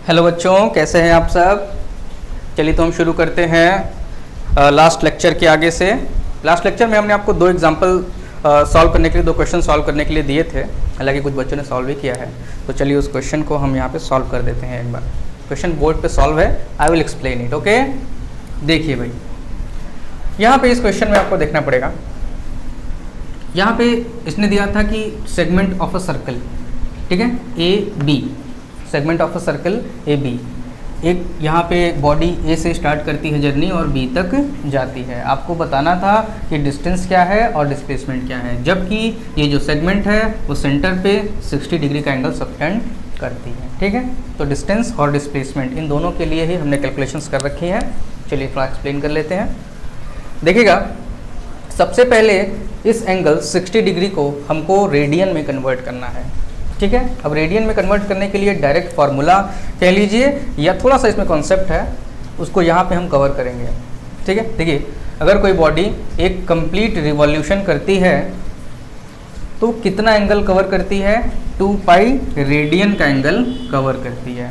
Hello बच्चों, कैसे हैं आप सब। चलिए तो हम शुरू करते हैं लास्ट लेक्चर के आगे से। लास्ट लेक्चर में हमने आपको दो एग्जांपल सॉल्व करने के लिए, दो क्वेश्चन सॉल्व करने के लिए दिए थे। हालांकि कुछ बच्चों ने सॉल्व भी किया है, तो चलिए उस क्वेश्चन को हम यहाँ पे सॉल्व कर देते हैं एक बार। क्वेश्चन बोर्ड पे सॉल्व है, I will explain it. Okay, देखिए भाई, यहाँ पे इस क्वेश्चन में आपको देखना पड़ेगा। यहाँ पे इसने दिया था कि सेगमेंट ऑफ अ सर्कल, ठीक है, A B, segment of a circle A B. एक यहाँ पे बॉडी ए से स्टार्ट करती है जर्नी और बी तक जाती है। आपको बताना था कि डिस्टेंस क्या है और डिस्प्लेसमेंट क्या है, जबकि ये जो सेगमेंट है वो सेंटर पे 60 डिग्री का एंगल सबटेंड करती है। ठीक है, तो डिस्टेंस और डिस्प्लेसमेंट इन दोनों के लिए ही हमने कैलकुलेशंस कर रखी है। चलिए थोड़ा एक्सप्लेन कर लेते हैं। देखिएगा, सबसे पहले इस एंगल 60 डिग्री को हमको रेडियन में कन्वर्ट करना है। ठीक है, अब रेडियन में कन्वर्ट करने के लिए डायरेक्ट फार्मूला कह लीजिए या थोड़ा सा इसमें कॉन्सेप्ट है, उसको यहाँ पे हम कवर करेंगे। ठीक है, देखिए, अगर कोई बॉडी एक कंप्लीट रिवॉल्यूशन करती है तो कितना एंगल कवर करती है? 2 पाई रेडियन का एंगल कवर करती है।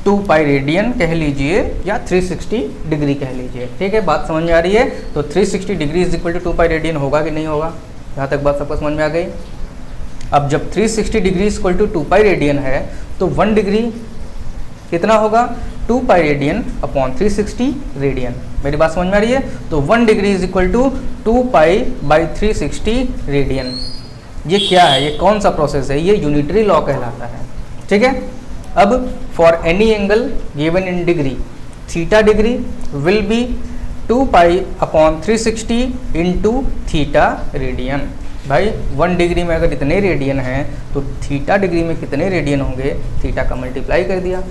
2 पाई रेडियन कह लीजिए या 360 डिग्री कह लीजिए। ठीक है, बात समझ में आ रही है? तो 360 degree is equal to 2 pi radian होगा कि नहीं होगा? यहाँ तक बात सबको समझ में आ गई। अब जब 360 degree equal to 2 pi radian है तो 1 डिग्री कितना होगा? 2 पाई रेडियन अपॉन 360 रेडियन। मेरी बात समझ में आ रही है? तो 1 degree is equal to 2 pi by 360 radian. ये क्या है? ये कौन सा प्रोसेस है? ये यूनिटरी लॉ कहलाता है। ठीक है, अब for any angle given in degree, theta degree will B 2 pi upon 360 into theta radian. भाई 1 डिग्री में अगर इतने रेडियन हैं तो थीटा डिग्री में कितने रेडियन होंगे? थीटा का मल्टीप्लाई कर दिया।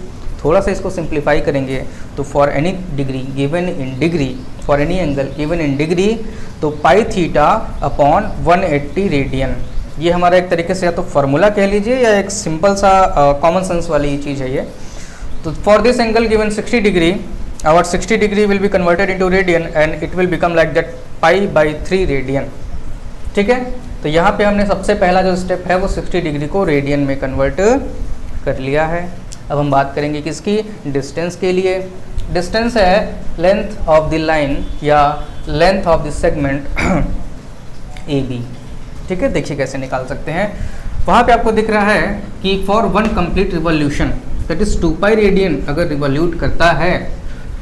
थोड़ा सा इसको सिंप्लीफाई करेंगे तो for any degree given in degree, for any angle given in degree, तो पाई थीटा अपॉन 180 रेडियन। ये हमारा एक तरीके से या तो फार्मूला कह लीजिए या एक सिंपल सा कॉमन सेंस वाली चीज़ है ये। तो for this angle given 60 degree, our 60 degree will be converted into radian and it will become like that pi by 3 radian. ठीक है, तो यहाँ पे हमने सबसे पहला जो स्टेप है वो 60 डिग्री को रेडियन में कन्वर्ट कर लिया है। अब हम बात करेंगे किसकी? डिस्टेंस के लिए। डिस्टेंस है लेंथ ऑफ द लाइन या length of the segment A B. ठीक है, देखिए कैसे निकाल सकते हैं। वहाँ पे आपको दिख रहा है कि for 1 complete revolution that is 2 pi radian अगर रिवॉल्यूट करता है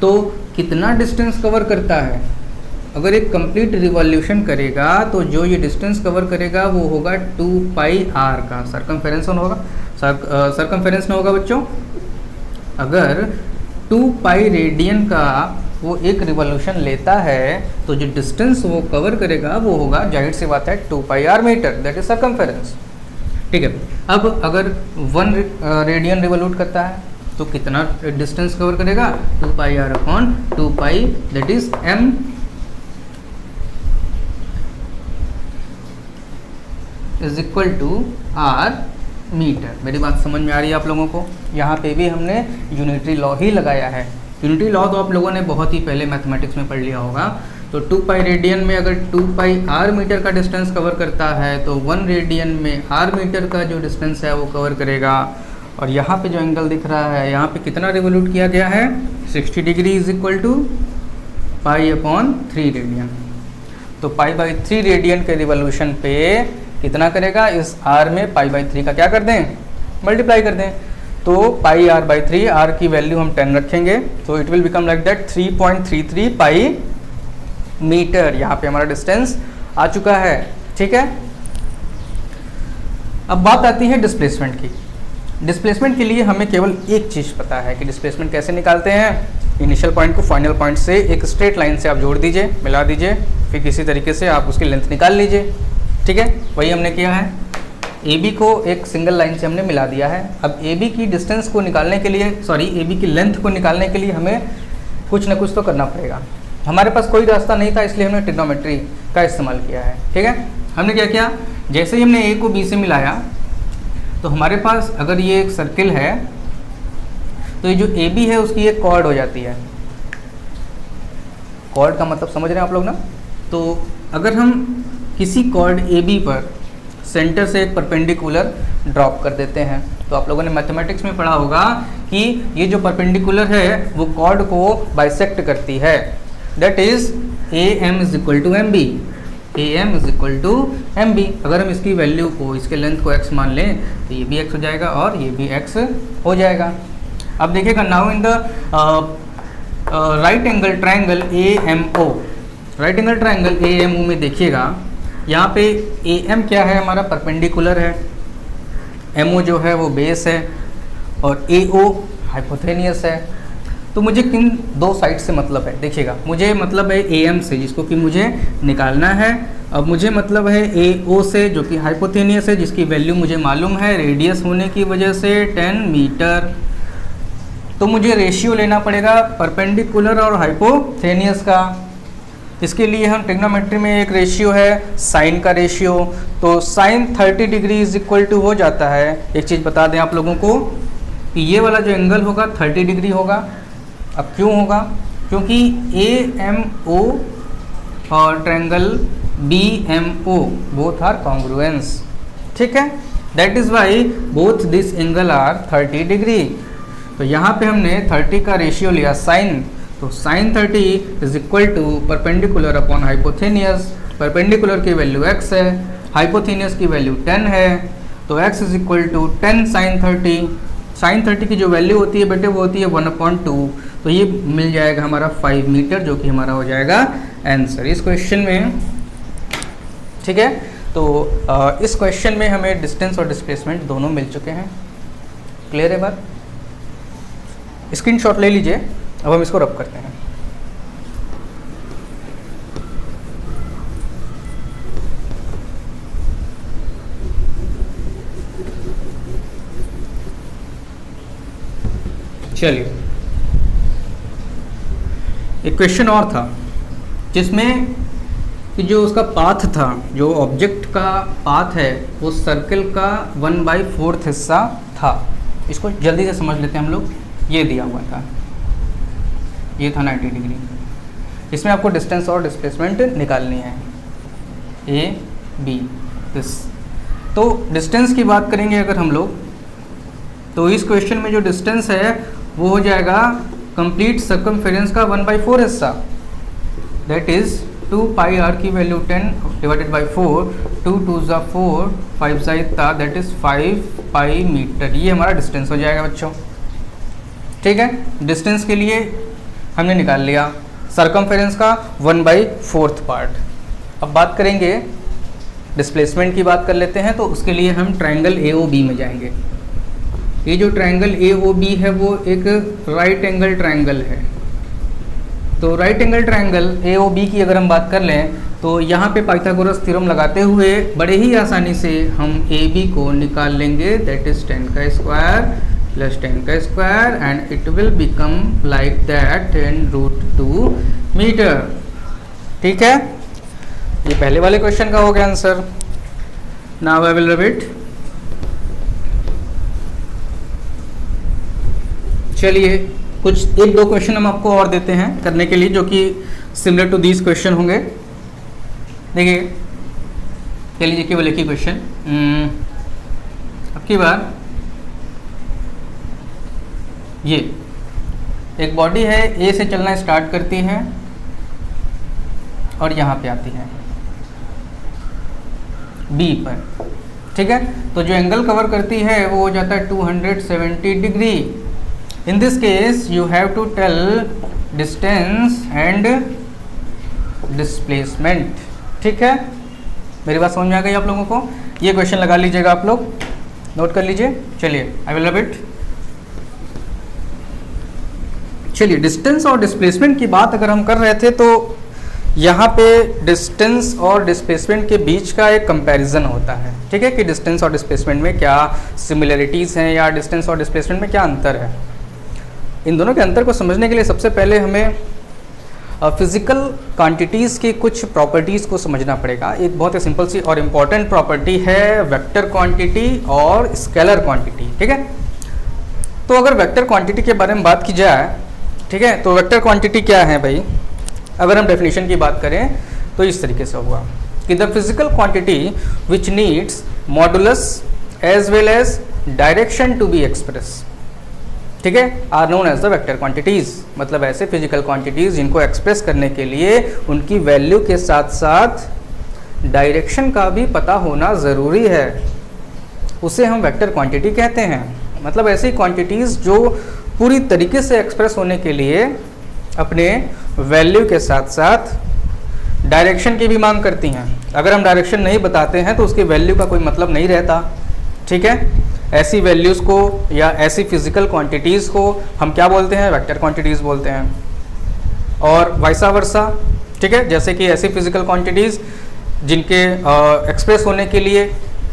तो कितना डिस्टेंस कवर करता है? अगर एक कंप्लीट रिवॉल्यूशन करेगा तो जो ये डिस्टेंस कवर करेगा वो होगा 2 पाई आर का सरकमफेरेंस होगा। सरकमफेरेंस ना होगा बच्चों। अगर 2 पाई रेडियन का वो एक रिवॉल्यूशन लेता है तो जो डिस्टेंस वो कवर करेगा वो होगा, जाहिर सी बात है, 2 pi R metre, that is circumference. ठीक है, अब अगर 1 रेडियन रिवॉल्यूट करता है तो कितना डिस्टेंस कवर करेगा? 2 pi R upon 2 pi, that is M is equal to R metre. मेरी बात समझ में आ रही है आप लोगों को? यहाँ पे भी हमने यूनिटरी लॉ ही लगाया है। यूनिटरी लॉ तो आप लोगों ने बहुत ही पहले मैथमेटिक्स में पढ़ लिया होगा। तो 2 पाई रेडियन में अगर 2 पाई आर मीटर का डिस्टेंस कवर करता है तो 1 रेडियन में आर मीटर का जो डिस्टेंस है वो कवर करेगा। और यहाँ पे जो एंगल दिख रहा है, यहाँ पे कितना रिवॉल्यूट किया गया है? 60 degree is equal to pi upon 3 radian. तो पाई बाई 3 रेडियन के रिवॉल्यूशन पे कितना करेगा? इस आर में पाई बाई 3 का क्या कर दें? मल्टीप्लाई कर दें। तो पाई आर बाई 3, आर की वैल्यू हम 10 रखेंगे तो it will become like that 3.33 pi metre. यहाँ पे हमारा डिस्टेंस आ चुका है। ठीक है, अब बात आती है डिस्प्लेसमेंट की। डिस्प्लेसमेंट के लिए हमें केवल एक चीज़ पता है कि डिस्प्लेसमेंट कैसे निकालते हैं। इनिशियल पॉइंट को फाइनल पॉइंट से एक स्ट्रेट लाइन से आप जोड़ दीजिए, मिला दीजिए, फिर किसी तरीके से आप उसकी लेंथ निकाल लीजिए। ठीक है, वही हमने किया है। ए बी को एक सिंगल लाइन से हमने मिला दिया है। अब ए बी की डिस्टेंस को निकालने के लिए, सॉरी, ए बी की लेंथ को निकालने के लिए हमें कुछ ना कुछ तो करना पड़ेगा। हमारे पास कोई रास्ता नहीं था, इसलिए हमने ट्रिग्नोमेट्री का इस्तेमाल किया है। ठीक है, हमने क्या किया? जैसे ही हमने ए को बी से मिलाया तो हमारे पास अगर ये एक सर्किल है तो ये जो ए बी है उसकी एक कॉर्ड हो जाती है। कॉर्ड का मतलब समझ रहे हैं आप लोग ना? तो अगर हम किसी कॉर्ड ए बी पर सेंटर से एक परपेंडिकुलर ड्रॉप कर देते हैं। तो आप लोगों ने मैथमेटिक्स में पढ़ा होगा कि ये जो परपेंडिकुलर है वो कॉर्ड को बाइसेक्ट करती है, that is A M is equal to M B, A M is equal to M B. अगर हम इसकी वैल्यू को, इसके लेंथ को x मान लें तो ये भी x हो जाएगा और ये भी x हो जाएगा। अब देखिएगा, now in the right angle triangle A M O, right angle triangle A M O में देखिएगा, यहाँ पे ए एम क्या है, हमारा परपेंडिकुलर है, एम ओ जो है वो बेस है और ए ओ हाइपोथेनियस है। तो मुझे किन दो साइड से मतलब है, देखिएगा मुझे मतलब है ए एम से जिसको कि मुझे निकालना है, अब मुझे मतलब है ए ओ से जो कि हाइपोथेनियस है जिसकी वैल्यू मुझे मालूम है रेडियस होने की वजह से 10 मीटर। तो मुझे रेशियो लेना पड़ेगा परपेंडिकुलर और हाइपोथेनियस का। इसके लिए हम ट्रिग्नोमेट्री में एक रेशियो है साइन का रेशियो, तो sine 30 degree is equal to हो जाता है, एक चीज़ बता दें आप लोगों को कि ये वाला जो एंगल होगा 30 डिग्री होगा। अब क्यों होगा, क्योंकि ए एम ओ और triangle B M O both are congruence, ठीक है, that is why both this angle are 30 degree. तो यहाँ पे हमने 30 का रेशियो लिया साइन, तो sine 30 is equal to perpendicular upon hypotenuse. Perpendicular की वैल्यू x है, हाइपोथेनियस की वैल्यू 10 है, तो x is equal to 10 sine 30। Sine 30 की जो वैल्यू होती है बेटे वो होती है 1/2, तो ये मिल जाएगा हमारा 5 मीटर, जो कि हमारा हो जाएगा आंसर इस क्वेश्चन में, ठीक है। तो इस क्वेश्चन में हमें डिस्टेंस और डिस्प्लेसमेंट दोनों मिल चुके हैं। क्लियर है बात? स्क्रीनशॉट ले लीजिए, अब हम इसको रब करते हैं। चलिए, एक क्वेश्चन और था जिसमें कि जो उसका पाथ था, जो ऑब्जेक्ट का पाथ है वो सर्कल का 1/4 हिस्सा था। इसको जल्दी से समझ लेते हैं हम लोग। ये दिया हुआ था, ये था 90 डिग्री। इसमें आपको डिस्टेंस और डिस्प्लेसमेंट निकालनी है, ए बी दिस। तो डिस्टेंस की बात करेंगे अगर हम लोग, तो इस क्वेश्चन में जो डिस्टेंस है वो हो जाएगा कंप्लीट सर्कमफेरेंस का 1/4 हिस्सा, दैट इज 2 पाई आर की वैल्यू 10 डिवाइडेड बाई 4, 2 2 ज़ा 4, 5 ज़ा इतना, दैट इज 5 पाई मीटर। ये हमारा डिस्टेंस हो जाएगा बच्चों, ठीक है। डिस्टेंस के लिए हमने निकाल लिया, सर्कमफेरेंस का 1/4 पार्ट। अब बात करेंगे डिस्प्लेसमेंट की बात कर लेते हैं, तो उसके लिए हम ट्रायंगल ए ओ बी में जाएंगे। ये जो ट्रायंगल ए ओ बी है वो एक राइट एंगल ट्रायंगल है। तो right angle triangle A O B की अगर हम बात कर लें तो यहाँ पे पाइथागोरस थ्योरम लगाते हुए बड़े ही आसानी से हम ए बी को निकाल लेंगे, दैट इज 10 का स्क्वायर प्लस 10 का square and it will become like that 10√2 metre, ठीक है। ये पहले वाले क्वेश्चन का हो गया answer. Now I will repeat. चलिए, कुछ एक दो क्वेश्चन हम आपको और देते हैं करने के लिए, जो कि सिमिलर टू दीज क्वेश्चन होंगे। देखिए, कह लीजिए केवल एक ही क्वेश्चन। अब की बार ये एक बॉडी है, ए से चलना स्टार्ट करती है और यहाँ पे आती है बी पर, ठीक है। तो जो एंगल कवर करती है वो हो जाता है 270 degree. In this case you have to tell distance and displacement, ठीक है। मेरी बात समझ में आ गई आप लोगों को? ये क्वेश्चन लगा लीजिएगा, आप लोग नोट कर लीजिए। चलिए, आई विल रिपीट। चलिए, डिस्टेंस और डिस्प्लेसमेंट की बात अगर हम कर रहे थे तो यहाँ पे डिस्टेंस और डिस्प्लेसमेंट के बीच का एक कंपैरिजन होता है, ठीक है, कि डिस्टेंस और डिस्प्लेसमेंट में क्या सिमिलरिटीज़ हैं या डिस्टेंस और डिस्प्लेसमेंट में क्या अंतर है। इन दोनों के अंतर को समझने के लिए सबसे पहले हमें फिज़िकल क्वांटिटीज़ की कुछ प्रॉपर्टीज़ को समझना पड़ेगा। एक बहुत ही सिंपल सी और इम्पॉर्टेंट प्रॉपर्टी है वेक्टर क्वांटिटी और स्केलर क्वांटिटी, ठीक है। तो अगर वेक्टर क्वांटिटी के बारे में बात की जाए, ठीक है, तो वेक्टर क्वांटिटी क्या है भाई? अगर हम डेफिनेशन की बात करें तो इस तरीके से होगा कि the physical quantity which needs modulus as well as direction to be express, ठीक है, are known as the vector quantities. मतलब ऐसे फिजिकल क्वांटिटीज जिनको एक्सप्रेस करने के लिए उनकी वैल्यू के साथ साथ डायरेक्शन का भी पता होना ज़रूरी है, उसे हम वेक्टर क्वांटिटी कहते हैं। मतलब ऐसी क्वांटिटीज़ जो पूरी तरीके से एक्सप्रेस होने के लिए अपने वैल्यू के साथ साथ डायरेक्शन की भी मांग करती हैं। अगर हम डायरेक्शन नहीं बताते हैं तो उसकी वैल्यू का कोई मतलब नहीं रहता, ठीक है। ऐसी वैल्यूज़ को या ऐसी फिजिकल क्वांटिटीज़ को हम क्या बोलते हैं, वेक्टर क्वांटिटीज़ बोलते हैं। और वाइसा वर्सा, ठीक है, जैसे कि ऐसी फिजिकल क्वांटिटीज़ जिनके एक्सप्रेस होने के लिए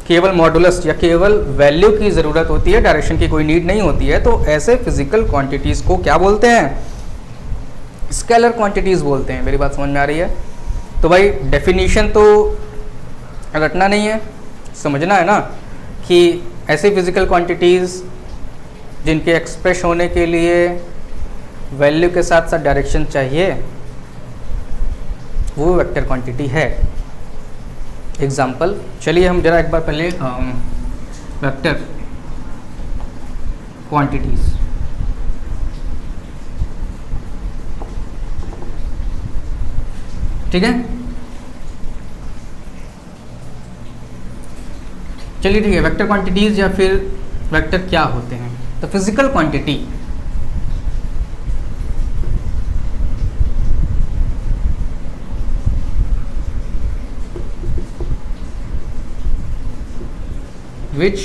केवल मॉडुलस या केवल वैल्यू की ज़रूरत होती है, डायरेक्शन की कोई नीड नहीं होती है, तो ऐसे फिजिकल क्वांटिटीज़ को क्या बोलते हैं, स्केलर क्वांटिटीज़ बोलते हैं। मेरी बात समझ में आ रही है? तो भाई डेफिनेशन तो रटना नहीं है, समझना है ना कि ऐसी फिजिकल क्वांटिटीज़ जिनके एक्सप्रेस होने के लिए वैल्यू के साथ साथ डायरेक्शन चाहिए वो वेक्टर क्वांटिटी है। एग्जाम्पल, चलिए हम जरा एक बार पहले वेक्टर क्वांटिटीज़, ठीक है, चलिए ठीक है, वेक्टर क्वांटिटीज़ या फिर वेक्टर क्या होते हैं। तो physical quantity which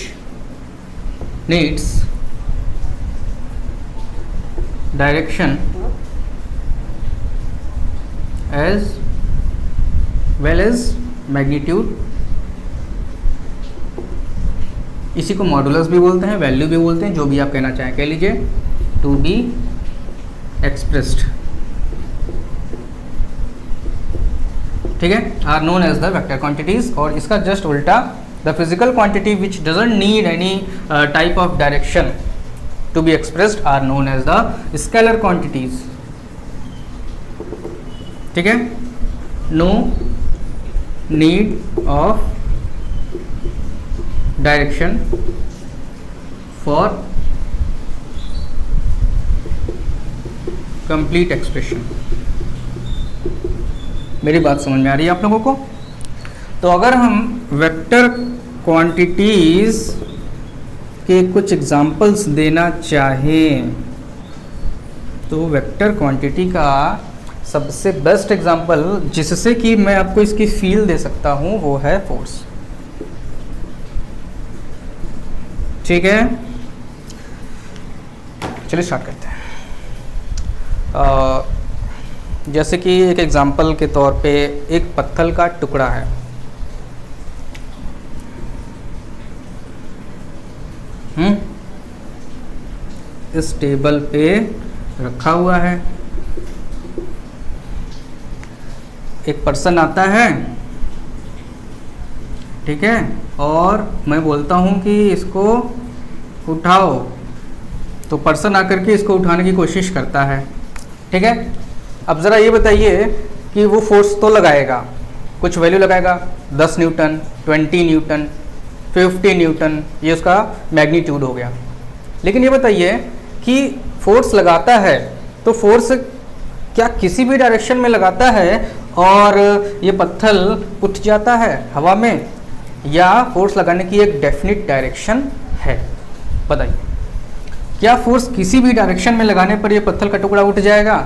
needs direction as well as magnitude, इसी को मॉडुलस भी बोलते हैं, वैल्यू भी बोलते हैं, जो भी आप कहना चाहें कह लीजिए, टू बी एक्सप्रेस्ड, ठीक है, are known as the vector quantities. और इसका जस्ट उल्टा, the physical quantity which doesn't need any type of direction to be expressed are known as the scalar quantities, ठीक है। No need of direction for complete expression. मेरी बात समझ में आ रही है आप लोगों को? तो अगर हम वेक्टर क्वांटिटीज के कुछ एग्जांपल्स देना चाहें तो वेक्टर क्वांटिटी का सबसे बेस्ट एग्जांपल जिससे कि मैं आपको इसकी फील दे सकता हूं वो है फोर्स, ठीक है। चलिए स्टार्ट करते हैं। जैसे कि एक एग्जांपल के तौर पे एक पत्थर का टुकड़ा है, इस टेबल पे रखा हुआ है। एक पर्सन आता है, ठीक है, और मैं बोलता हूँ कि इसको उठाओ, तो पर्सन आकर के इसको उठाने की कोशिश करता है, ठीक है। अब ज़रा ये बताइए कि वो फोर्स तो लगाएगा, कुछ वैल्यू लगाएगा, 10 न्यूटन, 20 न्यूटन, 50 न्यूटन, ये उसका मैग्नीट्यूड हो गया। लेकिन ये बताइए कि फोर्स लगाता है तो फोर्स क्या किसी भी डायरेक्शन में लगाता है और ये पत्थर उठ जाता है हवा में, या फोर्स लगाने की एक डेफिनिट डायरेक्शन है? बताइए, क्या फोर्स किसी भी डायरेक्शन में लगाने पर ये पत्थर का टुकड़ा उठ जाएगा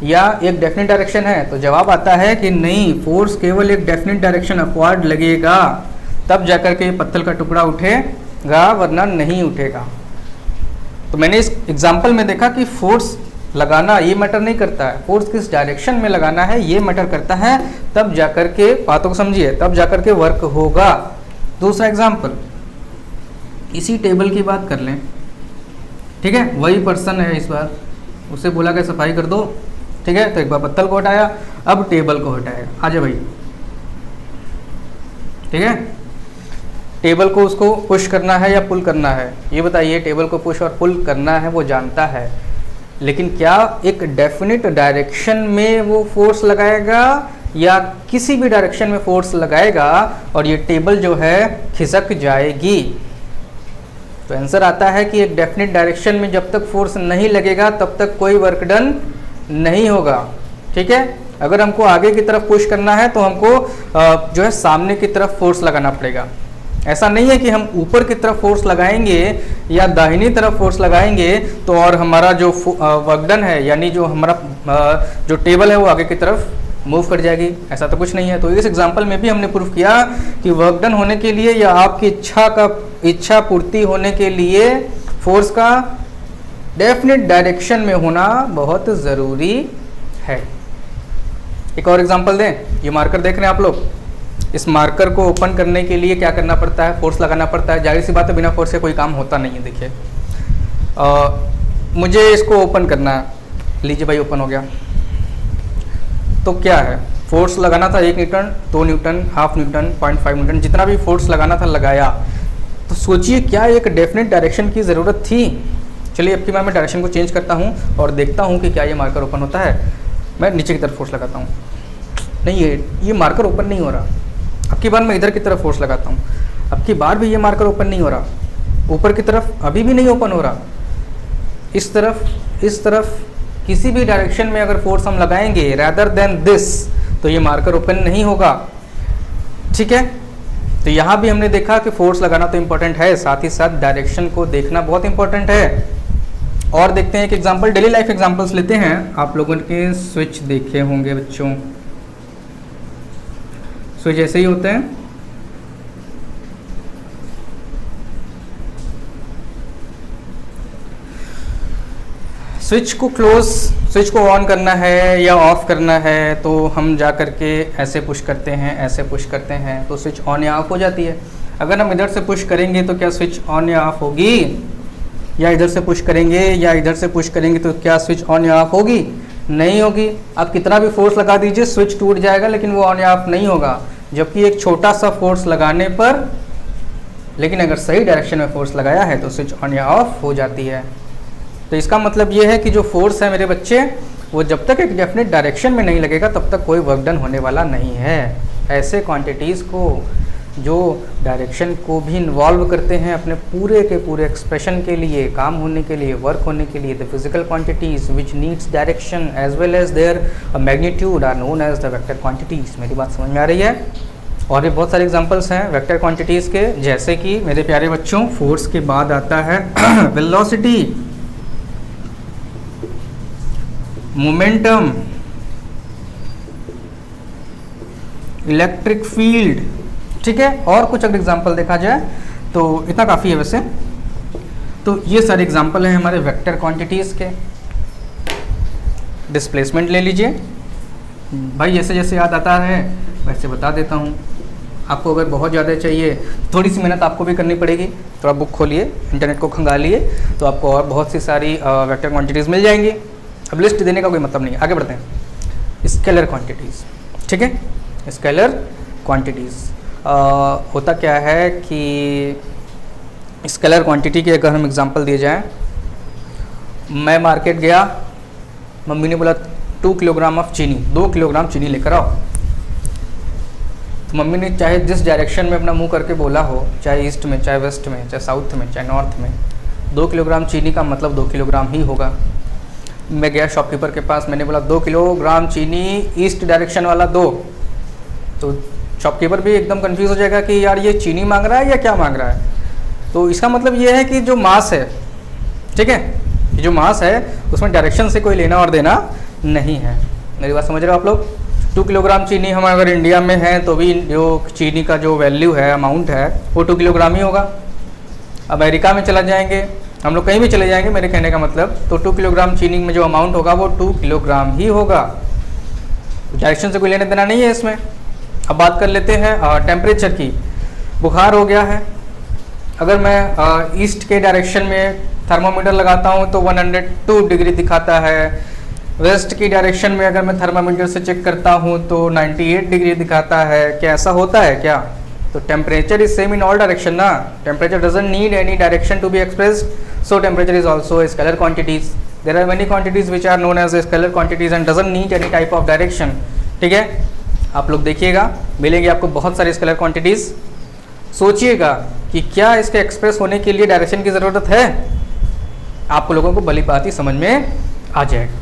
या एक डेफिनिट डायरेक्शन है? तो जवाब आता है कि नहीं, फोर्स केवल एक डेफिनिट डायरेक्शन अपवर्ड लगेगा तब जाकर के पत्थर का टुकड़ा उठेगा, वरना नहीं उठेगा। तो मैंने इस एग्जाम्पल में देखा कि फोर्स लगाना ये मैटर नहीं करता है, फोर्स किस डायरेक्शन में लगाना है ये मैटर करता है, तब जाकर के, बातों को समझिए, तब जाकर के वर्क होगा। दूसरा एग्जाम्पल, इसी टेबल की बात कर लें, ठीक है, वही पर्सन है, इस बार उसे बोला कि सफाई कर दो, ठीक है, तो एक बार पत्थर को हटाया, अब टेबल को हटाएगा, आजा भाई, ठीक है। टेबल को उसको पुश करना है या पुल करना है, ये बताइए। टेबल को पुश और पुल करना है वो जानता है, लेकिन क्या एक डेफिनिट डायरेक्शन में वो फोर्स लगाएगा या किसी भी डायरेक्शन में फोर्स लगाएगा और ये टेबल जो है खिसक जाएगी। तो आंसर आता है कि एक डेफिनेट डायरेक्शन में जब तक फोर्स नहीं लगेगा तब तक कोई वर्क डन नहीं होगा। ठीक है, अगर हमको आगे की तरफ पुश करना है तो हमको जो है सामने की तरफ फोर्स लगाना पड़ेगा। ऐसा नहीं है कि हम ऊपर की तरफ फोर्स लगाएंगे या दाहिनी तरफ फोर्स लगाएंगे तो और हमारा जो वर्क डन है यानी जो हमारा जो टेबल है वो आगे की तरफ मूव कर जाएगी। ऐसा तो कुछ नहीं है। तो इस एग्जांपल में भी हमने प्रूफ किया कि वर्क डन होने के लिए या आपकी इच्छा पूर्ति होने के लिए फोर्स का डेफिनेट डायरेक्शन में होना बहुत ज़रूरी है। एक और एग्जांपल दें, ये मार्कर देख रहे हैं आप लोग, इस मार्कर को ओपन करने के लिए क्या करना पड़ता है, फोर्स लगाना पड़ता है। जाहिर सी बात है बिना फोर्स से कोई काम होता नहीं है। देखिए मुझे इसको ओपन करना है, लीजिए भाई ओपन हो गया। तो क्या है, फोर्स लगाना था 1 Newton, 2 Newton, half Newton, 0.5 Newton, जितना भी फोर्स लगाना था लगाया। तो सोचिए क्या एक डेफिनेट डायरेक्शन की ज़रूरत थी। चलिए अब की बार मैं डायरेक्शन को चेंज करता हूँ और देखता हूँ कि क्या ये मार्कर ओपन होता है। मैं नीचे की तरफ फोर्स लगाता हूँ, नहीं ये मार्कर ओपन नहीं हो रहा। अब की बार मैं इधर की तरफ फोर्स लगाता हूँ, अब की बार भी ये मार्कर ओपन नहीं हो रहा। ऊपर की तरफ अभी भी नहीं ओपन हो रहा। इस तरफ किसी भी डायरेक्शन में अगर फोर्स हम लगाएंगे रैदर देन दिस तो ये मार्कर ओपन नहीं होगा। ठीक है, तो यहाँ भी हमने देखा कि फोर्स लगाना तो इम्पोर्टेंट है, साथ ही साथ डायरेक्शन को देखना बहुत इम्पोर्टेंट है। और देखते हैं एक एग्जांपल, डेली लाइफ एग्जांपल्स लेते हैं। आप लोगों के स्विच देखे होंगे बच्चों, स्विच ऐसे ही होते हैं। स्विच को ऑन करना है या ऑफ करना है तो हम जा करके ऐसे पुश करते हैं, ऐसे पुश करते हैं तो स्विच ऑन या ऑफ हो जाती है। अगर हम इधर से पुश करेंगे तो क्या स्विच ऑन या ऑफ होगी, या इधर से पुश करेंगे या इधर से पुश करेंगे तो क्या स्विच ऑन या ऑफ होगी, नहीं होगी। आप कितना भी फोर्स लगा दीजिए स्विच टूट जाएगा लेकिन वो ऑन या ऑफ नहीं होगा। जबकि एक छोटा सा फोर्स लगाने पर, लेकिन अगर सही डायरेक्शन में फोर्स लगाया है तो स्विच ऑन या ऑफ हो जाती है। तो इसका मतलब ये है कि जो फोर्स है मेरे बच्चे वो जब तक एक डेफिनेट डायरेक्शन में नहीं लगेगा तब तक कोई वर्क डन होने वाला नहीं है। ऐसे क्वांटिटीज़ को जो डायरेक्शन को भी इन्वॉल्व करते हैं अपने पूरे के पूरे एक्सप्रेशन के लिए, काम होने के लिए, वर्क होने के लिए, the physical quantities which needs direction as well as their magnitude are known as the vector quantities. मेरी बात समझ में आ रही है? और भी बहुत सारे एग्जांपल्स हैं वेक्टर क्वांटिटीज़ के, जैसे कि मेरे प्यारे बच्चों फोर्स के बाद आता है वेलोसिटी, मोमेंटम, इलेक्ट्रिक फील्ड। ठीक है, और कुछ अगर एग्जांपल देखा जाए तो इतना काफ़ी है वैसे। तो ये सारे एग्जांपल हैं हमारे वेक्टर क्वांटिटीज़ के। डिस्प्लेसमेंट ले लीजिए भाई, जैसे जैसे याद आता है वैसे बता देता हूँ। आपको अगर बहुत ज़्यादा चाहिए थोड़ी सी मेहनत आपको भी करनी पड़ेगी। थोड़ा बुक खोलिए, इंटरनेट को खंगालिए तो आपको और बहुत सी सारी वेक्टर क्वांटिटीज़ मिल जाएंगी। अब लिस्ट देने का कोई मतलब नहीं है, आगे बढ़ते हैं। स्केलर क्वांटिटीज़, ठीक है, स्केलर क्वांटिटीज़ होता क्या है कि स्केलर क्वांटिटी के अगर हम एग्जांपल दिए जाएं, मैं मार्केट गया, मम्मी ने बोला 2 किलोग्राम ऑफ चीनी, 2 किलोग्राम चीनी लेकर आओ। तो मम्मी ने चाहे जिस डायरेक्शन में अपना मुंह करके बोला हो, चाहे ईस्ट में, चाहे वेस्ट में, चाहे साउथ में, चाहे नॉर्थ में, 2 किलोग्राम चीनी का मतलब 2 किलोग्राम ही होगा। मैं गया शॉपकीपर के पास, मैंने बोला 2 किलोग्राम चीनी ईस्ट डायरेक्शन वाला दो, तो शॉपकीपर भी एकदम कंफ्यूज हो जाएगा कि यार ये चीनी मांग रहा है या क्या मांग रहा है। तो इसका मतलब ये है कि जो मास है, ठीक है, ये जो मास है उसमें डायरेक्शन से कोई लेना और देना नहीं है। मेरी बात समझ रहे हो आप लोग? 2 किलोग्राम चीनी हम अगर इंडिया में है तो भी जो चीनी का जो वैल्यू है, अमाउंट है, वो 2 किलोग्राम ही होगा। अमेरिका में चला जाएंगे, हम लोग कहीं भी चले जाएंगे, मेरे कहने का मतलब, तो 2 किलोग्राम चीनी में जो अमाउंट होगा वो 2 किलोग्राम ही होगा। डायरेक्शन से कोई लेने देना नहीं है इसमें। अब बात कर लेते हैं टेम्परेचर की। बुखार हो गया है, अगर मैं ईस्ट के डायरेक्शन में थर्मामीटर लगाता हूँ तो 102 डिग्री दिखाता है। वेस्ट की डायरेक्शन में अगर मैं थर्मामीटर से चेक करता हूँ तो 98 डिग्री दिखाता है। क्या ऐसा होता है क्या? तो temperature is same in all direction ना। Temperature doesn't need any direction to be expressed, so temperature is also a scalar quantities. There are many quantities which are known as scalar quantities and doesn't need any type of direction. ठीक है, आप लोग देखिएगा, मिलेंगे आपको बहुत सारी scalar quantities. सोचिएगा कि क्या इसके एक्सप्रेस होने के लिए डायरेक्शन की ज़रूरत है, आप लोगों को भली भांति समझ में आ जाएगा।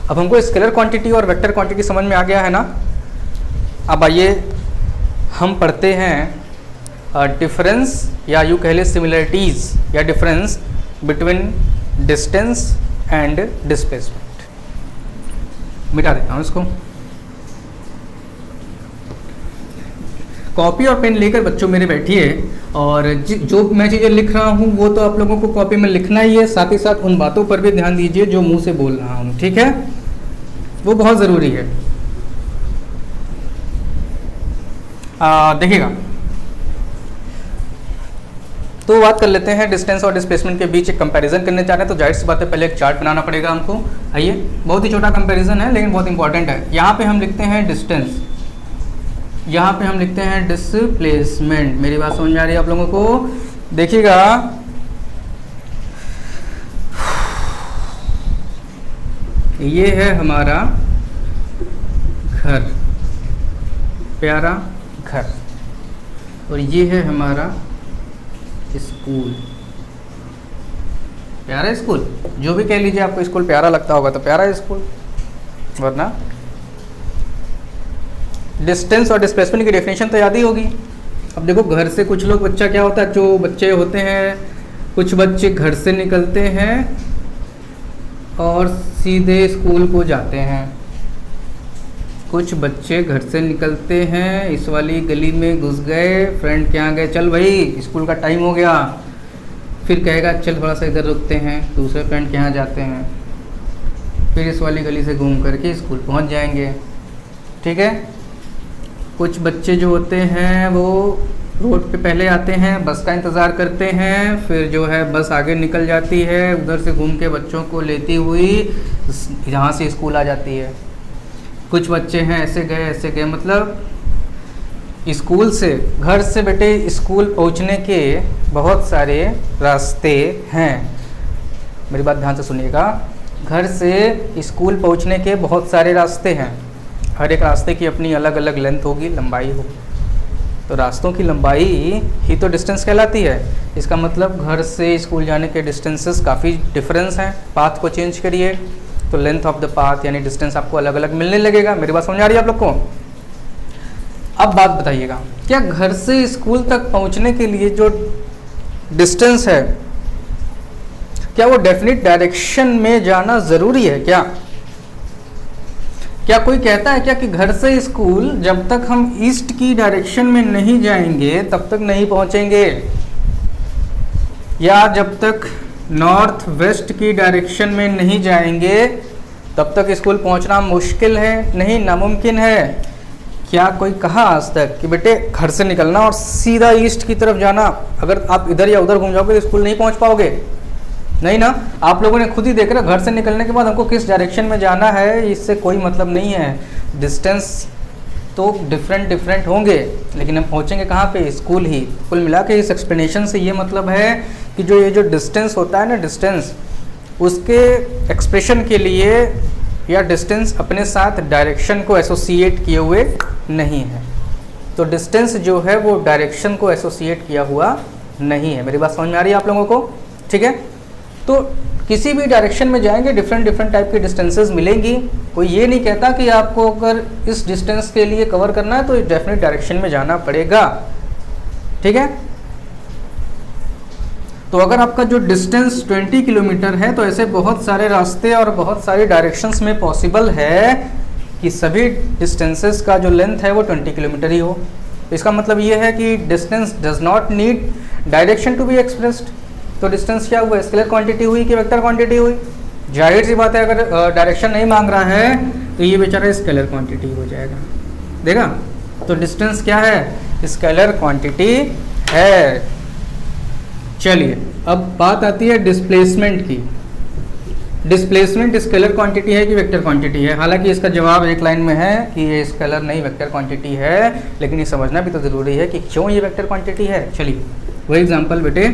अब हमको स्केलर क्वांटिटी और वेक्टर क्वांटिटी समझ में आ गया है ना। अब आइए हम पढ़ते हैं डिफरेंस या यूँ कह ले सिमिलरिटीज़ या difference between distance and displacement. मिटा देता हूँ इसको। कॉपी और पेन लेकर बच्चों मेरे बैठिए, और जो मैं चीज़ें लिख रहा हूँ वो तो आप लोगों को कॉपी में लिखना ही है, साथ ही साथ उन बातों पर भी ध्यान दीजिए जो मुंह से बोल रहा हूँ, ठीक है, वो बहुत ज़रूरी है। देखिएगा, तो बात कर लेते हैं डिस्टेंस और डिस्प्लेसमेंट के बीच एक कंपैरिजन करने जा रहे हैं। तो जाहिर सी बात है पहले एक चार्ट बनाना पड़ेगा हमको। आइए, बहुत ही छोटा कंपैरिजन है लेकिन बहुत इंपॉर्टेंट है। यहाँ पे हम लिखते हैं डिस्टेंस, यहाँ पे हम लिखते हैं डिस्प्लेसमेंट। मेरी बात समझ में आ रही है आप लोगों को? देखिएगा, ये है हमारा घर, प्यारा घर, और ये है हमारा स्कूल, प्यारा स्कूल। जो भी कह लीजिए, आपको स्कूल प्यारा लगता होगा तो प्यारा स्कूल, वरना डिस्टेंस और डिस्प्लेसमेंट की डेफिनेशन तो याद ही होगी। अब देखो, घर से कुछ लोग बच्चा क्या होता है, जो बच्चे होते हैं, कुछ बच्चे घर से निकलते हैं और सीधे स्कूल को जाते हैं। कुछ बच्चे घर से निकलते हैं, इस वाली गली में घुस गए, फ्रेंड के यहाँ गए, चल भाई स्कूल का टाइम हो गया, फिर कहेगा चल थोड़ा सा इधर रुकते हैं, दूसरे फ्रेंड के यहाँ जाते हैं, फिर इस वाली गली से घूम करके स्कूल पहुँच जाएंगे, ठीक है। कुछ बच्चे जो होते हैं वो रोड पे पहले आते हैं, बस का इंतज़ार करते हैं, फिर जो है बस आगे निकल जाती है, उधर से घूम के बच्चों को लेती हुई यहाँ से स्कूल आ जाती है। कुछ बच्चे हैं ऐसे गए, मतलब स्कूल से, घर से बेटे स्कूल पहुँचने के बहुत सारे रास्ते हैं। मेरी बात ध्यान से सुनिएगा, घर से स्कूल पहुँचने के बहुत सारे रास्ते हैं। हर एक रास्ते की अपनी अलग अलग लेंथ होगी, लंबाई होगी। तो रास्तों की लंबाई ही तो डिस्टेंस कहलाती है। इसका मतलब घर से स्कूल जाने के डिस्टेंसेस काफ़ी डिफरेंस हैं। पाथ को चेंज करिए तो लेंथ ऑफ द पाथ यानी डिस्टेंस आपको अलग अलग मिलने लगेगा। मेरी बात समझ आ रही है आप लोग को? अब बात बताइएगा, क्या घर से स्कूल तक पहुंचने के लिए जो डिस्टेंस है, क्या वो डेफिनेट डायरेक्शन में जाना ज़रूरी है? क्या कोई कहता है क्या कि घर से स्कूल जब तक हम ईस्ट की डायरेक्शन में नहीं जाएंगे तब तक नहीं पहुंचेंगे, या जब तक नॉर्थ वेस्ट की डायरेक्शन में नहीं जाएंगे तब तक स्कूल पहुंचना मुश्किल है? नहीं, नामुमकिन है। क्या कोई कहा आज तक कि बेटे घर से निकलना और सीधा ईस्ट की तरफ जाना, अगर आप इधर या उधर घूम जाओगे तो स्कूल नहीं पहुंच पाओगे? नहीं ना। आप लोगों ने खुद ही देख रहा, घर से निकलने के बाद हमको किस डायरेक्शन में जाना है इससे कोई मतलब नहीं है। डिस्टेंस तो डिफरेंट होंगे लेकिन हम पहुंचेंगे कहाँ पे? स्कूल ही। कुल मिला के इस एक्सप्लेनेशन से ये मतलब है कि जो ये जो डिस्टेंस होता है ना, डिस्टेंस, उसके एक्सप्रेशन के लिए या डिस्टेंस अपने साथ डायरेक्शन को एसोसिएट किए हुए नहीं है। तो डिस्टेंस जो है वो डायरेक्शन को एसोसिएट किया हुआ नहीं है। मेरी बात समझ में आ रही है आप लोगों को? ठीक है। तो किसी भी डायरेक्शन में जाएंगे डिफरेंट टाइप की डिस्टेंसेस मिलेंगी। कोई ये नहीं कहता कि आपको अगर इस डिस्टेंस के लिए कवर करना है तो डेफिनेट डायरेक्शन में जाना पड़ेगा, ठीक है। तो अगर आपका जो डिस्टेंस 20 किलोमीटर है तो ऐसे बहुत सारे रास्ते और बहुत सारी डायरेक्शंस में पॉसिबल है कि सभी डिस्टेंसेस का जो लेंथ है वो 20 किलोमीटर ही हो। इसका मतलब ये है कि distance does not need direction to be expressed. तो डिस्टेंस क्या हुआ? स्केलर क्वांटिटी हुई कि वेक्टर क्वांटिटी हुई? जाहिर सी बात है, अगर डायरेक्शन नहीं मांग रहा है तो ये बेचारा स्केलर क्वांटिटी हो जाएगा। देखा? तो डिस्टेंस क्या है? स्केलर क्वांटिटी है। चलिए, अब बात आती है डिस्प्लेसमेंट की। डिस्प्लेसमेंट स्केलर क्वांटिटी है कि वेक्टर क्वांटिटी है? हालांकि इसका जवाब एक लाइन में है कि ये स्केलर नहीं वेक्टर क्वांटिटी है, लेकिन ये समझना भी तो ज़रूरी है कि क्यों ये वेक्टर क्वांटिटी है। चलिए, वही एग्जांपल बेटे,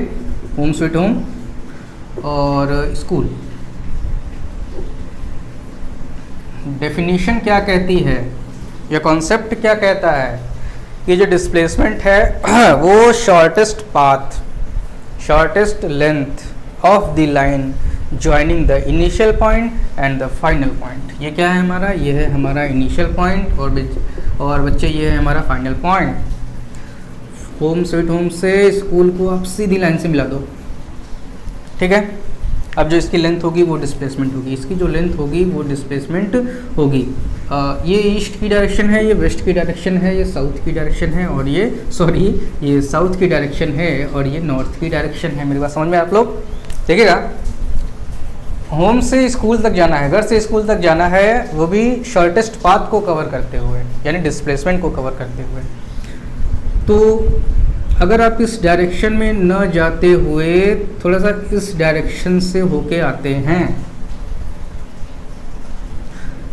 होम स्वीट होम और स्कूल। डेफिनीशन क्या कहती है? ये कॉन्सेप्ट क्या कहता है कि जो डिस्प्लेसमेंट है वो shortest path, shortest length of the line joining the initial point and the final point. ये क्या है हमारा, ये है हमारा इनिशियल पॉइंट और बच्चे ये है हमारा final point. Home sweet home से स्कूल को आप सीधी लाइन से मिला दो, ठीक है। अब जो इसकी लेंथ होगी वो डिस्प्लेसमेंट होगी, इसकी जो लेंथ होगी वो डिस्प्लेसमेंट होगी। ये ईस्ट की डायरेक्शन है, ये वेस्ट की डायरेक्शन है, ये साउथ की डायरेक्शन है और ये साउथ की डायरेक्शन है और ये नॉर्थ की डायरेक्शन है। मेरी बात समझ में आप लोग देखिएगा। होम से स्कूल तक जाना है, घर से स्कूल तक जाना है, वो भी शॉर्टेस्ट पाथ को कवर करते हुए, यानी डिस्प्लेसमेंट को कवर करते हुए। तो अगर आप इस डायरेक्शन में न जाते हुए थोड़ा सा इस डायरेक्शन से होके आते हैं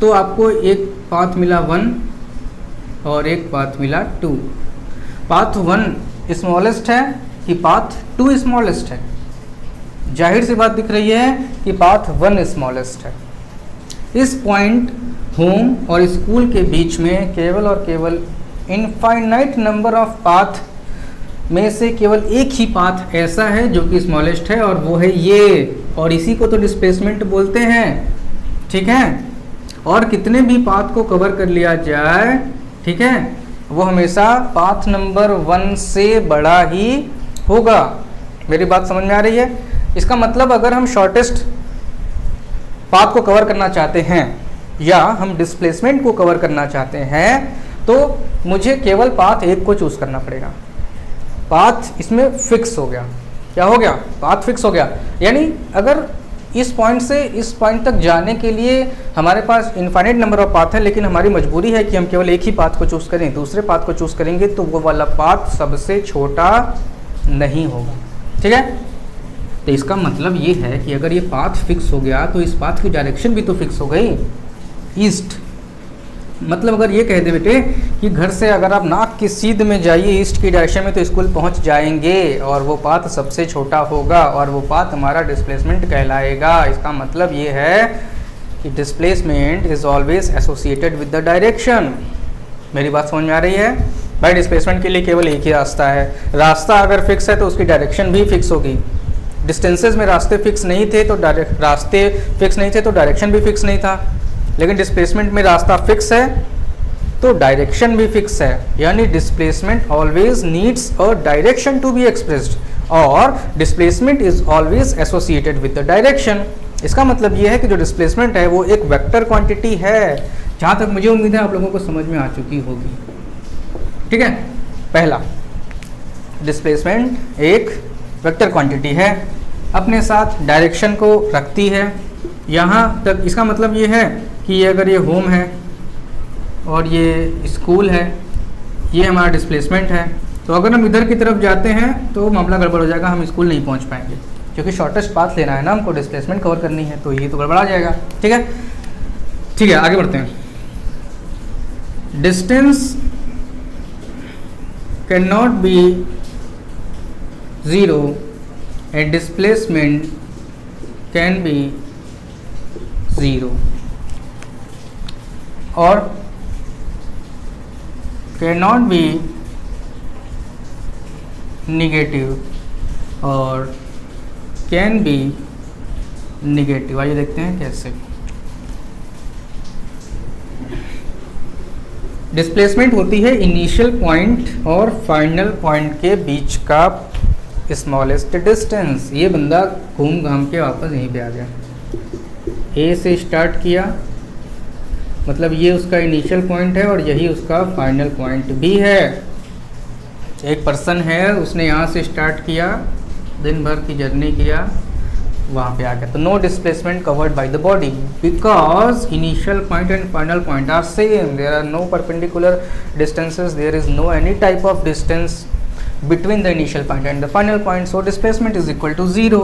तो आपको एक पाथ मिला 1 और एक पाथ मिला 2। पाथ 1 स्मॉलेस्ट है कि पाथ 2 स्मॉलेस्ट है? जाहिर सी बात दिख रही है कि पाथ 1 स्मॉलेस्ट है। इस पॉइंट होम और स्कूल के बीच में केवल और केवल इनफाइनाइट नंबर ऑफ पाथ में से केवल एक ही पाथ ऐसा है जो कि स्मॉलेस्ट है और वो है ये, और इसी को तो डिस्प्लेसमेंट बोलते हैं, ठीक है। और कितने भी पाथ को कवर कर लिया जाए, ठीक है, वो हमेशा पाथ नंबर 1 से बड़ा ही होगा। मेरी बात समझ में आ रही है? इसका मतलब अगर हम शॉर्टेस्ट पाथ को कवर करना चाहते हैं या हम डिस्प्लेसमेंट को कवर करना चाहते हैं तो मुझे केवल पाथ 1 को चूज करना पड़ेगा। पाथ इसमें फिक्स हो गया। क्या हो गया? पाथ फिक्स हो गया। यानी अगर इस पॉइंट से इस पॉइंट तक जाने के लिए हमारे पास इनफाइनाइट नंबर ऑफ पाथ है, लेकिन हमारी मजबूरी है कि हम केवल एक ही पाथ को चूज़ करें, दूसरे पाथ को चूज़ करेंगे तो वो वाला पाथ सबसे छोटा नहीं होगा, ठीक है। तो इसका मतलब ये है कि अगर ये पाथ फिक्स हो गया तो इस पाथ की डायरेक्शन भी तो फिक्स हो गई, ईस्ट। मतलब अगर ये कह दे बेटे कि घर से अगर आप नाक की सीध में जाइए ईस्ट की डायरेक्शन में तो स्कूल पहुंच जाएंगे और वो पाथ सबसे छोटा होगा और वो पाथ हमारा डिस्प्लेसमेंट कहलाएगा। इसका मतलब ये है कि displacement is always associated with the direction. मेरी बात समझ में आ रही है भाई? डिस्प्लेसमेंट के लिए केवल एक ही रास्ता है। रास्ता अगर फिक्स है तो उसकी डायरेक्शन भी फिक्स होगी। डिस्टेंसेज में रास्ते फिक्स नहीं थे तो डायरेक्शन भी फिक्स नहीं था, लेकिन डिस्प्लेसमेंट में रास्ता फिक्स है तो डायरेक्शन भी फिक्स है। यानी displacement always needs a direction to be expressed और displacement is always associated with the direction. इसका मतलब ये है कि जो डिस्प्लेसमेंट है वो एक वेक्टर क्वांटिटी है। जहाँ तक मुझे उम्मीद है आप लोगों को समझ में आ चुकी होगी, ठीक है। पहला, डिस्प्लेसमेंट एक वेक्टर क्वांटिटी है, अपने साथ डायरेक्शन को रखती है। यहाँ तक इसका मतलब ये है कि ये अगर ये होम है और ये स्कूल है, ये हमारा डिस्प्लेसमेंट है, तो अगर हम इधर की तरफ जाते हैं तो मामला गड़बड़ हो जाएगा, हम स्कूल नहीं पहुंच पाएंगे क्योंकि शॉर्टेस्ट पाथ लेना है ना हमको, डिस्प्लेसमेंट कवर करनी है, तो ये तो गड़बड़ा जाएगा, ठीक है। ठीक है, आगे बढ़ते हैं। Distance can not be zero and displacement can be zero और कैन नॉट बी नेगेटिव और कैन बी नेगेटिव। आइए देखते हैं कैसे। डिस्प्लेसमेंट होती है इनिशियल पॉइंट और फाइनल पॉइंट के बीच का स्मॉलेस्ट डिस्टेंस। ये बंदा घूम घाम के वापस यहीं पे आ गया, ए से स्टार्ट किया, मतलब ये उसका इनिशियल पॉइंट है और यही उसका फाइनल पॉइंट भी है। एक पर्सन है, उसने यहाँ से स्टार्ट किया, दिन भर की जर्नी किया, वहाँ पे आ गया। तो no displacement covered by the body because initial point and final point are same, there are no perpendicular distances, there is no any type of distance between the initial point and the final point, so displacement is equal to zero.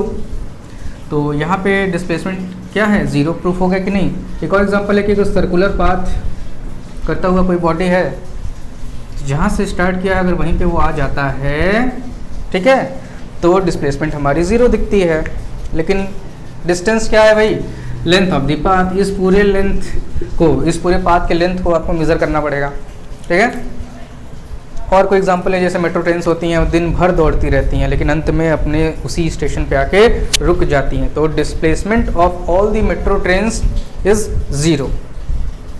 तो यहाँ पे displacement क्या है, zero proof हो गया कि नहीं। एक और एग्जांपल है कि अगर सर्कुलर पाथ करता हुआ कोई बॉडी है, जहाँ से स्टार्ट किया अगर वहीं पे वो आ जाता है, ठीक है, तो डिस्प्लेसमेंट हमारी ज़ीरो दिखती है। लेकिन डिस्टेंस क्या है भाई, लेंथ ऑफ द पाथ। इस पूरे लेंथ को, इस पूरे पाथ के लेंथ को आपको मेज़र करना पड़ेगा, ठीक है। और कोई एग्जांपल है, जैसे मेट्रो ट्रेन्स होती हैं, वो दिन भर दौड़ती रहती हैं लेकिन अंत में अपने उसी स्टेशन पे आके रुक जाती हैं, तो displacement of all the metro trains is 0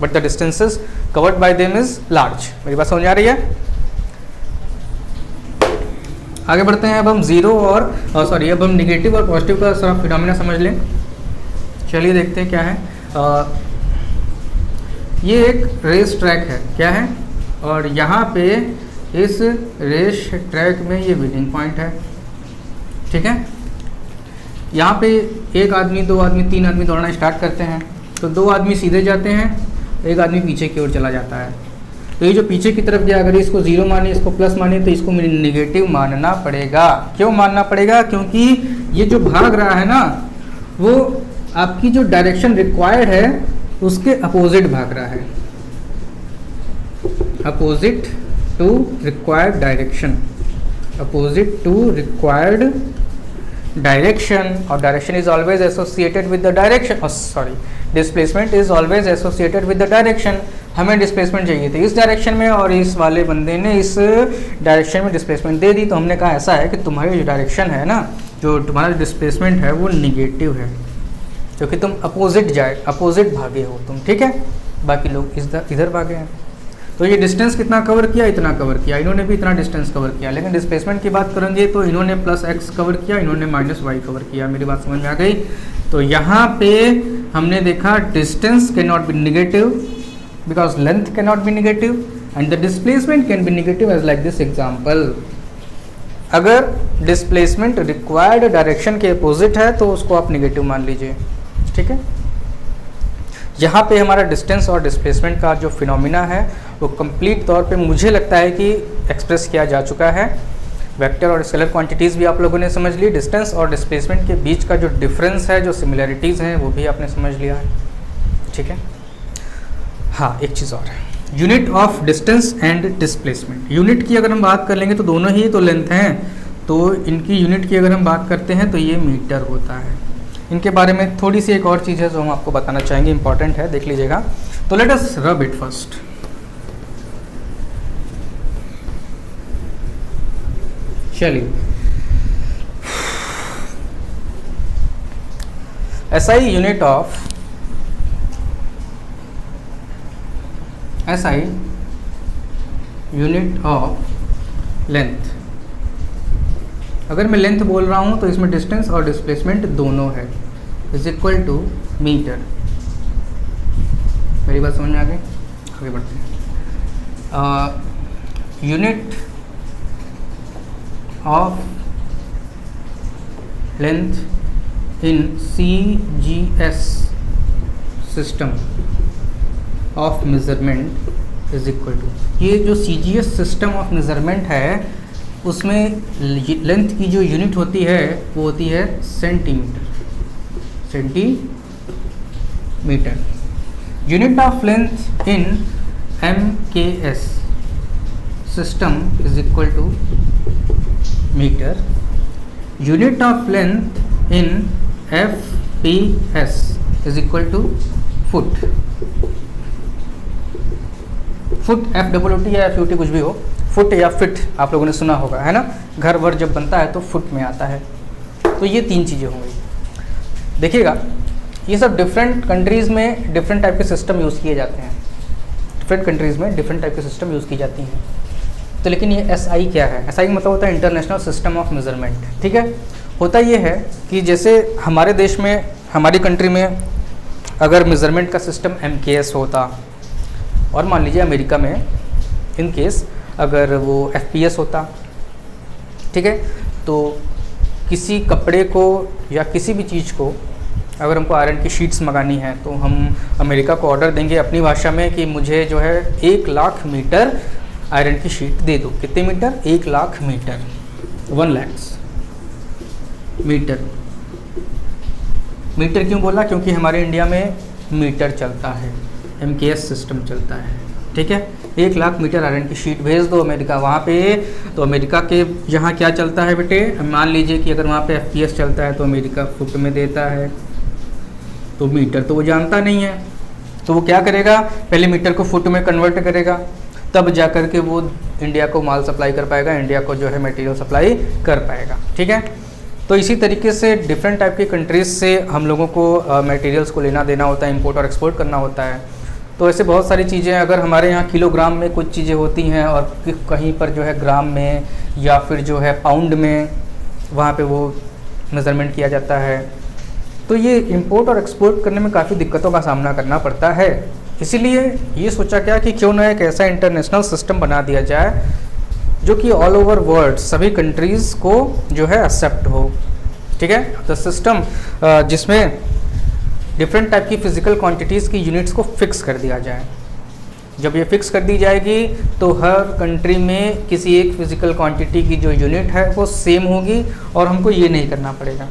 but the distances covered by them is large. मेरी बात समझ आ रही है? आगे बढ़ते हैं। अब हम जीरो और अब हम निगेटिव और पॉजिटिव का सारा फिनोमेना समझ लें। चलिए देखते हैं क्या है। ये एक रेस ट्रैक है, क्या है, और यहाँ पे इस रेस ट्रैक में ये विनिंग पॉइंट है, ठीक है। यहाँ पे एक आदमी, दो आदमी, तीन आदमी दौड़ना स्टार्ट करते हैं, तो दो आदमी सीधे जाते हैं, एक आदमी पीछे की ओर चला जाता है। तो ये जो पीछे की तरफ गया, अगर इसको 0 माने, इसको प्लस माने, तो इसको नेगेटिव मानना पड़ेगा। क्यों मानना पड़ेगा? क्योंकि ये जो भाग रहा है ना, वो आपकी जो डायरेक्शन रिक्वायर्ड है उसके अपोजिट भाग रहा है, opposite to required direction, opposite to required direction. और direction is always associated with the direction, displacement is always associated with the direction. हमें डिस्प्लेसमेंट चाहिए थी इस डायरेक्शन में और इस वाले बंदे ने इस डायरेक्शन में डिस्प्लेसमेंट दे दी, तो हमने कहा ऐसा है कि तुम्हारी जो डायरेक्शन है ना, जो तुम्हारा डिस्प्लेसमेंट है वो निगेटिव है, क्योंकि तुम अपोजिट भागे हो तुम, ठीक है। बाकी लोग इधर भागे हैं। तो ये डिस्टेंस कितना कवर किया? इतना कवर किया। इन्होंने भी इतना डिस्टेंस कवर किया, लेकिन डिस्प्लेसमेंट की बात करेंगे तो इन्होंने +x कवर किया, इन्होंने -y कवर किया। मेरी बात समझ में आ गई? तो यहाँ पे हमने देखा distance can not be negative because length can not be negative and the displacement can be negative as like this example. अगर डिस्प्लेसमेंट रिक्वायर्ड डायरेक्शन के अपोजिट है तो उसको आप नेगेटिव मान लीजिए, ठीक है। यहाँ पे हमारा डिस्टेंस और डिस्प्लेसमेंट का जो फिनोमिना है वो कंप्लीट तौर पे मुझे लगता है कि एक्सप्रेस किया जा चुका है। वेक्टर और स्केलर क्वांटिटीज़ भी आप लोगों ने समझ ली, डिस्टेंस और डिस्प्लेसमेंट के बीच का जो डिफरेंस है, जो सिमिलैरिटीज़ हैं, वो भी आपने समझ लिया है, ठीक है। हाँ, एक चीज़ और है, unit of distance and displacement. Unit की अगर हम बात कर लेंगे तो दोनों ही तो लेंथ हैं, तो इनकी यूनिट की अगर हम बात करते हैं तो ये मीटर होता है। इनके बारे में थोड़ी सी एक और चीज़ है जो हम आपको बताना चाहेंगे, इंपॉर्टेंट है, देख लीजिएगा। तो let us rub it first. चलिए, SI यूनिट ऑफ लेंथ। अगर मैं लेंथ बोल रहा हूँ तो इसमें डिस्टेंस और डिस्प्लेसमेंट दोनों है, इज इक्वल टू मीटर। मेरी बात समझ में आ गई? आगे बढ़ते हैं। Unit of length in CGS system of measurement is equal to, ये जो CGS सिस्टम ऑफ मेजरमेंट है उसमें लेंथ की जो यूनिट होती है वो होती है centimetre. Unit of length in MKS system is equal to metre. Unit of length in FPS is equal to foot. Foot FWT या FUT कुछ भी हो, फुट या फिट आप लोगों ने सुना होगा, है ना। घर वर जब बनता है तो फुट में आता है। तो ये तीन चीज़ें होंगी। देखिएगा, ये सब डिफरेंट कंट्रीज़ में डिफरेंट टाइप के सिस्टम यूज़ किए जाते हैं, डिफरेंट कंट्रीज़ में डिफरेंट टाइप के सिस्टम यूज़ की जाती हैं। तो लेकिन ये SI क्या है? SI का मतलब होता है इंटरनेशनल सिस्टम ऑफ मेजरमेंट, ठीक है। होता ये है कि जैसे हमारे देश में, हमारी कंट्री में अगर मेज़रमेंट का सिस्टम MKS होता, और मान लीजिए अमेरिका में इन केस अगर वो FPS होता, ठीक है, तो किसी कपड़े को या किसी भी चीज़ को अगर हमको आयरन की शीट्स मंगानी है तो हम अमेरिका को ऑर्डर देंगे अपनी भाषा में कि मुझे जो है 1 लाख मीटर आयरन की शीट दे दो। कितने metre? 1 lakh metre, 1 lakhs metre. Metre क्यों बोला? क्योंकि हमारे इंडिया में मीटर चलता है, MKS सिस्टम चलता है, ठीक है। 1 लाख मीटर आयरन की शीट भेज दो अमेरिका, वहाँ पे तो अमेरिका के यहाँ क्या चलता है बेटे? मान लीजिए कि अगर वहाँ पे FPS चलता है तो अमेरिका फुट में देता है, तो मीटर तो वो जानता नहीं है, तो वो क्या करेगा, पहले मीटर को फुट में कन्वर्ट करेगा, तब जा कर के वो इंडिया को माल सप्लाई कर पाएगा, इंडिया को जो है मटेरियल सप्लाई कर पाएगा। ठीक है, तो इसी तरीके से डिफरेंट टाइप की कंट्रीज़ से हम लोगों को मटेरियल्स को लेना देना होता है, इंपोर्ट और एक्सपोर्ट करना होता है। तो ऐसे बहुत सारी चीज़ें, अगर हमारे यहाँ किलोग्राम में कुछ चीज़ें होती हैं और कहीं पर जो है ग्राम में या फिर जो है पाउंड में वहाँ पे वो मेज़रमेंट किया जाता है, तो ये इंपोर्ट और एक्सपोर्ट करने में काफ़ी दिक्कतों का सामना करना पड़ता है। इसीलिए ये सोचा क्या कि क्यों ना एक ऐसा इंटरनेशनल सिस्टम बना दिया जाए जो कि ऑल ओवर वर्ल्ड सभी कंट्रीज़ को जो है एक्सेप्ट हो। ठीक है, द सिस्टम जिसमें डिफरेंट टाइप की फिजिकल क्वांटिटीज़ की यूनिट्स को फिक्स कर दिया जाए। जब ये फिक्स कर दी जाएगी तो हर कंट्री में किसी एक फिजिकल क्वांटिटी की जो यूनिट है वो सेम होगी और हमको ये नहीं करना पड़ेगा।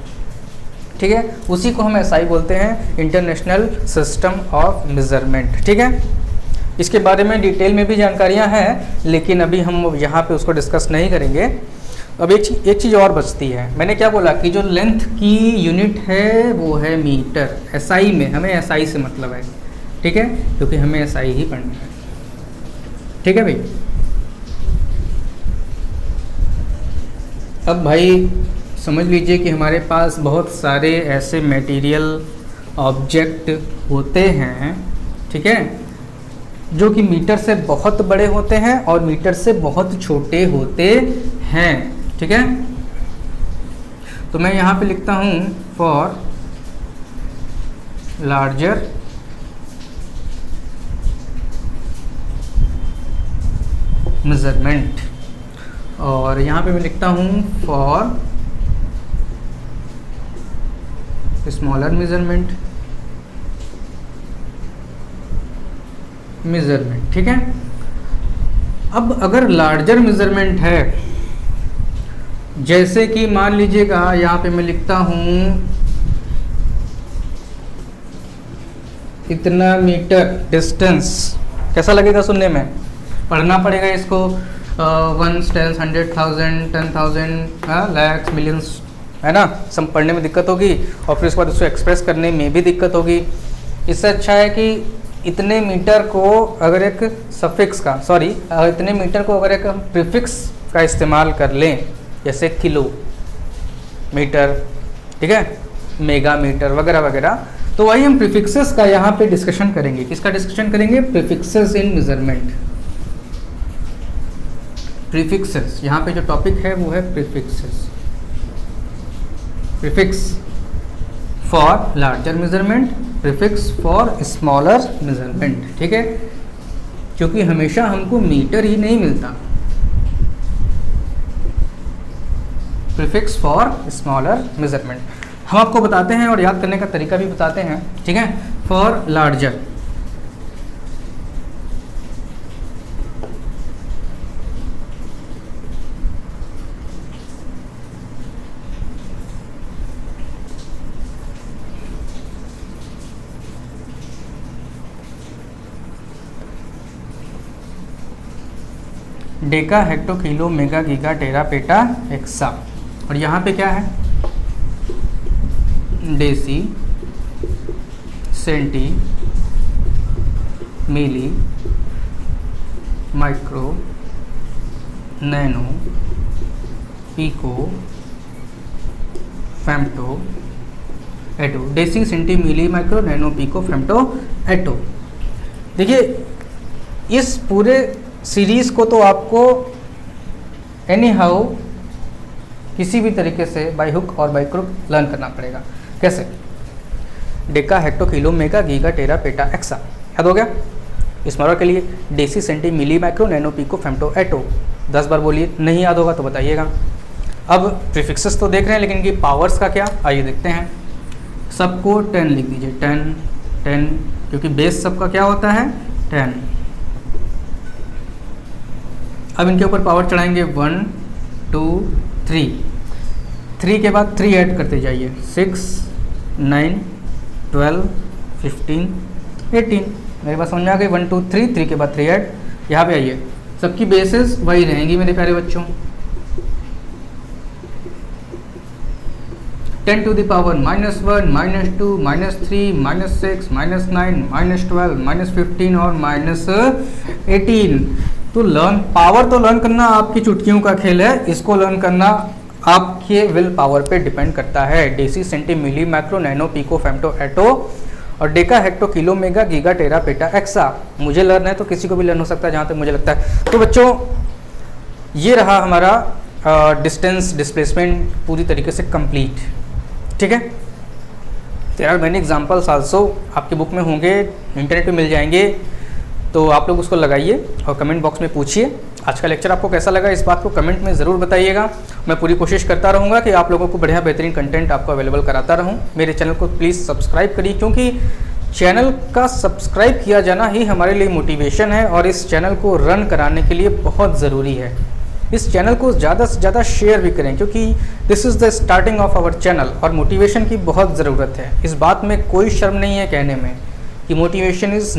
ठीक है, उसी को हम एसआई बोलते हैं, इंटरनेशनल सिस्टम ऑफ मेजरमेंट। ठीक है, इसके बारे में डिटेल में भी जानकारियां हैं, लेकिन अभी हम यहाँ पे उसको डिस्कस नहीं करेंगे। अब एक चीज़ और बचती है, मैंने क्या बोला कि जो लेंथ की यूनिट है वो है मीटर। एसआई में हमें एसआई से मतलब है, ठीक है, क्योंकि हमें एसआई ही पढ़ना है। ठीक है भाई, अब भाई समझ लीजिए कि हमारे पास बहुत सारे ऐसे मटेरियल ऑब्जेक्ट होते हैं, ठीक है, जो कि मीटर से बहुत बड़े होते हैं और मीटर से बहुत छोटे होते हैं। ठीक है, तो मैं यहाँ पे लिखता हूँ फॉर लार्जर मेजरमेंट, और यहाँ पे मैं लिखता हूँ फॉर स्मॉलर मेजरमेंट। ठीक है, अब अगर लार्जर मेजरमेंट है, जैसे कि मान लीजिएगा यहाँ पे मैं लिखता हूँ इतना मीटर डिस्टेंस, कैसा लगेगा सुनने में? पढ़ना पड़ेगा इसको, 1 10 100,000 10,000 लैक्स मिलियंस, है ना, सब पढ़ने में दिक्कत होगी और फिर उसके बाद उसको एक्सप्रेस करने में भी दिक्कत होगी। इससे अच्छा है कि इतने मीटर को अगर एक सफिक्स का इतने मीटर को अगर एक हम प्रीफिक्स का इस्तेमाल कर लें, जैसे किलो मीटर, ठीक है, मेगा मीटर वगैरह वगैरह, तो वही हम प्रीफिक्सेस का यहाँ पे डिस्कशन करेंगे। किसका डिस्कशन करेंगे? प्रीफिक्सेस इन मेजरमेंट। प्रीफिक्सेस, यहाँ पे जो टॉपिक है वो है prefixes. Prefix for larger measurement, prefix for smaller measurement. ठीक है, क्योंकि हमेशा हमको मीटर ही नहीं मिलता। प्रीफिक्स फॉर स्मॉलर मेजरमेंट हम आपको बताते हैं और याद करने का तरीका भी बताते हैं। ठीक है, for larger deca, hecto, kilo, mega, giga, tera, peta, exa. और यहाँ पे क्या है? Deci, centi, milli, micro, nano, pico, femto, atto. Deci, centi, milli, micro, nano, pico, femto, atto. देखिए, इस पूरे सीरीज़ को तो आपको एनी हाउ किसी भी तरीके से बाय हुक और बाय क्रुक लर्न करना पड़ेगा। कैसे? Deca, hecto, kilo, mega, giga, tera, peta, exa. याद हो गया? स्मॉलर के लिए deci, centi, milli, micro, nano, pico, femto, atto. 10 बार बोलिए, नहीं याद होगा तो बताइएगा। अब प्रीफिक्सेस तो देख रहे हैं, लेकिन इनकी पावर्स का क्या, आइए देखते हैं। सबको 10 लिख दीजिए, 10 10, क्योंकि बेस सबका क्या होता है? 10। अब इनके ऊपर पावर चढ़ाएंगे 1 2 3। 3 के बाद 3 ऐड करते जाइए, 6 9 12 15 18। मेरे पास समझ में आ गई, 1 2 3, 3 के बाद 3 ऐड। यहाँ पे आइए, सबकी बेसिस वही रहेंगी मेरे प्यारे बच्चों। 10 to the power -1, -2, -3, -6, -9, -12, -15 और -18। तो पावर तो लर्न करना आपकी चुटकियों का खेल है, इसको लर्न करना आपके विल पावर पे डिपेंड करता है। Deci, centi, milli, micro, nano, pico, femto, atto और deca, hecto, kilo, mega, giga, tera, peta, exa. मुझे लर्न है तो किसी को भी लर्न हो सकता है जहाँ तक मुझे लगता है। तो बच्चों ये रहा हमारा डिस्टेंस डिस्प्लेसमेंट पूरी तरीके से कंप्लीट, ठीक है। There are many examples also, आपके बुक में होंगे, इंटरनेट पे मिल जाएंगे, तो आप लोग उसको लगाइए और कमेंट बॉक्स में पूछिए आज का लेक्चर आपको कैसा लगा, इस बात को कमेंट में ज़रूर बताइएगा। मैं पूरी कोशिश करता रहूँगा कि आप लोगों को बढ़िया बेहतरीन कंटेंट आपको अवेलेबल कराता रहूँ। मेरे चैनल को प्लीज़ सब्सक्राइब करिए, क्योंकि चैनल का सब्सक्राइब किया जाना ही हमारे लिए मोटिवेशन है और इस चैनल को रन कराने के लिए बहुत ज़रूरी है। इस चैनल को ज़्यादा से ज़्यादा शेयर भी करें, क्योंकि this is the starting of our channel और मोटिवेशन की बहुत ज़रूरत है। इस बात में कोई शर्म नहीं है कहने में कि मोटिवेशन इज़